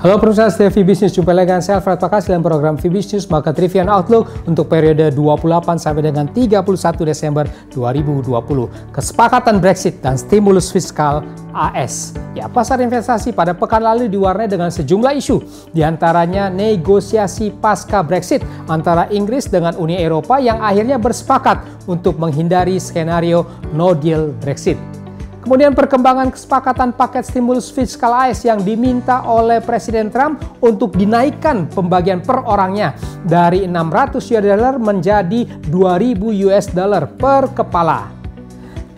Halo pemirsa setia VBiz News, jumpa lagi dengan saya Alfred Pakas dalam program VBiz News Market Review and Outlook untuk periode 28 sampai dengan 31 Desember 2020. Kesepakatan Brexit dan stimulus fiskal AS. Ya, pasar investasi pada pekan lalu diwarnai dengan sejumlah isu, diantaranya negosiasi pasca Brexit antara Inggris dengan Uni Eropa yang akhirnya bersepakat untuk menghindari skenario no deal Brexit. Kemudian perkembangan kesepakatan paket stimulus fiskal AS yang diminta oleh Presiden Trump untuk dinaikkan pembagian per orangnya dari $600 menjadi $2.000 per kepala.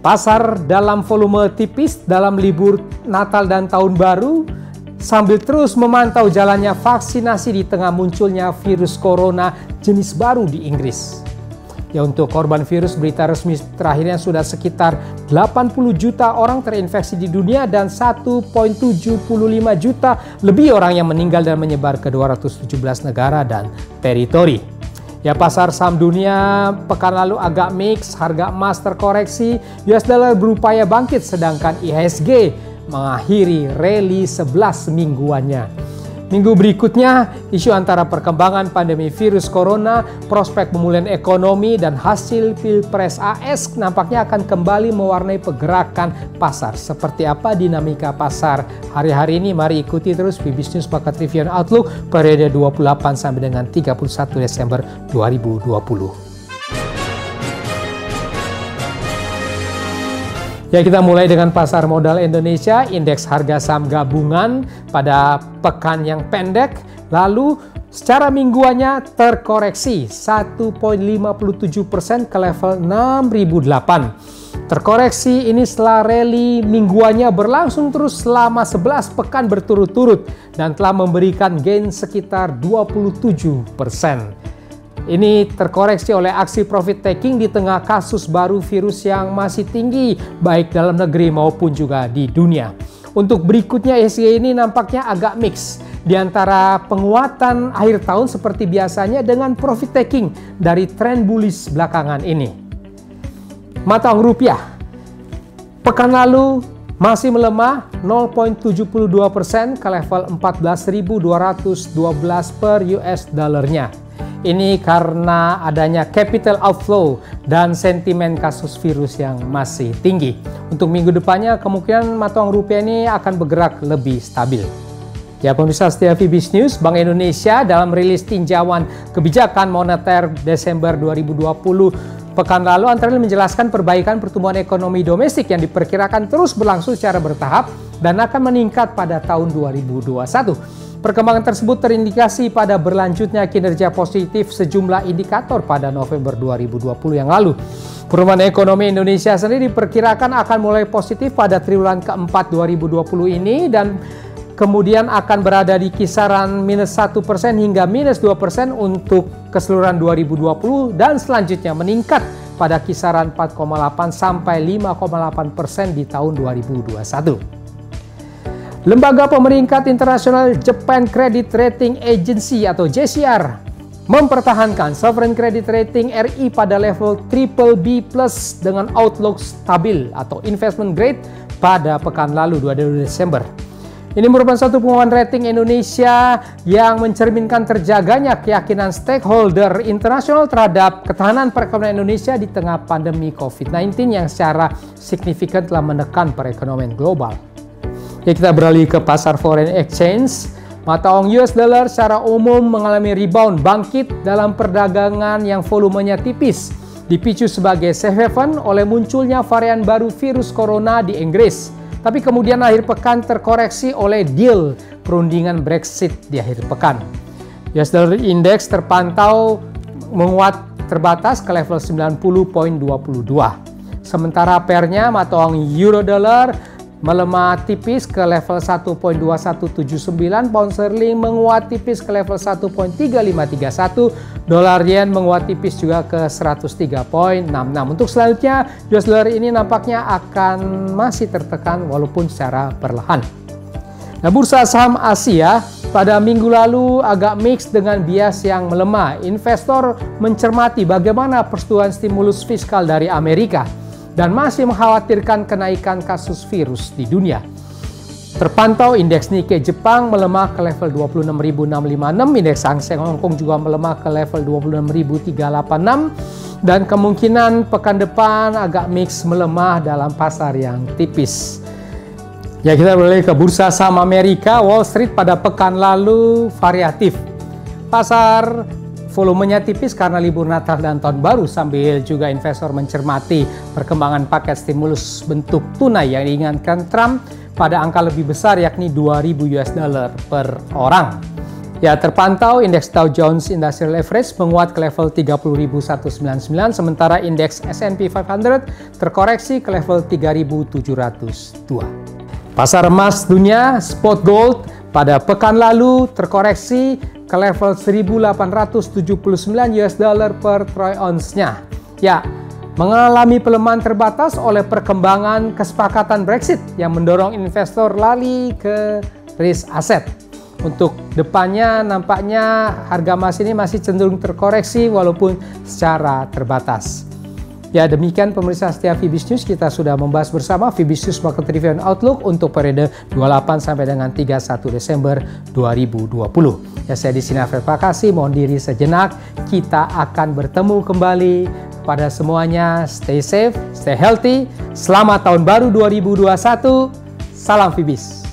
Pasar dalam volume tipis dalam libur Natal dan Tahun Baru sambil terus memantau jalannya vaksinasi di tengah munculnya virus corona jenis baru di Inggris. Ya, untuk korban virus, berita resmi terakhirnya sudah sekitar 80 juta orang terinfeksi di dunia dan 1,75 juta lebih orang yang meninggal dan menyebar ke 217 negara dan teritori. Ya, pasar saham dunia pekan lalu agak mix, harga emas terkoreksi, US dollar berupaya bangkit sedangkan IHSG mengakhiri rally 11 mingguannya. Minggu berikutnya, isu antara perkembangan pandemi virus corona, prospek pemulihan ekonomi, dan hasil Pilpres AS nampaknya akan kembali mewarnai pergerakan pasar. Seperti apa dinamika pasar hari-hari ini? Mari ikuti terus VBiz News Market Review and Outlook periode 28 sampai dengan 31 Desember 2020. Ya, kita mulai dengan pasar modal Indonesia. Indeks harga saham gabungan pada pekan yang pendek lalu secara mingguannya terkoreksi 1,57% ke level 6.008. Terkoreksi ini setelah rally mingguannya berlangsung terus selama 11 pekan berturut-turut dan telah memberikan gain sekitar 27%. Ini terkoreksi oleh aksi profit taking di tengah kasus baru virus yang masih tinggi baik dalam negeri maupun juga di dunia. Untuk berikutnya IHSG ini nampaknya agak mix di antara penguatan akhir tahun seperti biasanya dengan profit taking dari tren bullish belakangan ini. Mata uang rupiah pekan lalu masih melemah 0,72% ke level 14.212 per US dollarnya. Ini karena adanya capital outflow dan sentimen kasus virus yang masih tinggi. Untuk minggu depannya kemungkinan mata uang rupiah ini akan bergerak lebih stabil. Ya, pemirsa setia VBiz News, Bank Indonesia dalam rilis tinjauan kebijakan moneter Desember 2020 pekan lalu antara lain menjelaskan perbaikan pertumbuhan ekonomi domestik yang diperkirakan terus berlangsung secara bertahap dan akan meningkat pada tahun 2021. Perkembangan tersebut terindikasi pada berlanjutnya kinerja positif sejumlah indikator pada November 2020 yang lalu. Pertumbuhan ekonomi Indonesia sendiri diperkirakan akan mulai positif pada triwulan keempat 2020 ini dan kemudian akan berada di kisaran -1% hingga -2% untuk keseluruhan 2020 dan selanjutnya meningkat pada kisaran 4,8 sampai 5,8% di tahun 2021. Lembaga pemeringkat internasional Japan Credit Rating Agency atau JCR mempertahankan sovereign credit rating RI pada level BBB+ dengan outlook stabil atau investment grade pada pekan lalu 22 Desember. Ini merupakan satu pengumuman rating Indonesia yang mencerminkan terjaganya keyakinan stakeholder internasional terhadap ketahanan perekonomian Indonesia di tengah pandemi COVID-19 yang secara signifikan telah menekan perekonomian global. Ya, kita beralih ke pasar foreign exchange. Mata uang US dollar secara umum mengalami rebound bangkit dalam perdagangan yang volumenya tipis, dipicu sebagai safe haven oleh munculnya varian baru virus corona di Inggris. Tapi kemudian akhir pekan terkoreksi oleh deal perundingan Brexit di akhir pekan. US dollar index terpantau menguat terbatas ke level 90,22. Sementara pairnya mata uang euro dollar melemah tipis ke level 1,2179, pound sterling menguat tipis ke level 1,3531, dolar yen menguat tipis juga ke 103,66. Untuk selanjutnya, US dollar ini nampaknya akan masih tertekan walaupun secara perlahan. Nah, bursa saham Asia pada minggu lalu agak mix dengan bias yang melemah. Investor mencermati bagaimana persetujuan stimulus fiskal dari Amerika. dan masih mengkhawatirkan kenaikan kasus virus di dunia. Terpantau indeks Nikkei Jepang melemah ke level 26.656, indeks Hang Seng Hong Kong juga melemah ke level 26.386, dan kemungkinan pekan depan agak mix melemah dalam pasar yang tipis. Ya, kita beralih ke bursa saham Amerika. Wall Street pada pekan lalu variatif. Pasar volumenya tipis karena libur Natal dan Tahun Baru, sambil juga investor mencermati perkembangan paket stimulus bentuk tunai yang diinginkan Trump pada angka lebih besar, yakni 2.000 US dollar per orang. Ya, terpantau indeks Dow Jones Industrial Average menguat ke level 30.199, sementara indeks S&P 500 terkoreksi ke level 3.702. Pasar emas dunia, spot gold pada pekan lalu terkoreksi ke level 1.879 US dollar per troy ounce-nya. Ya, mengalami pelemahan terbatas oleh perkembangan kesepakatan Brexit yang mendorong investor lari ke risk aset. Untuk depannya nampaknya harga emas ini masih cenderung terkoreksi walaupun secara terbatas. Ya, demikian pemirsa setia Fibis News, kita sudah membahas bersama Fibis News Market Review and Outlook untuk periode 28 sampai dengan 31 Desember 2020. Ya, saya di sini Alfred Pakasi, mohon diri sejenak. Kita akan bertemu kembali. Pada semuanya, stay safe, stay healthy. Selamat tahun baru 2021. Salam Fibis.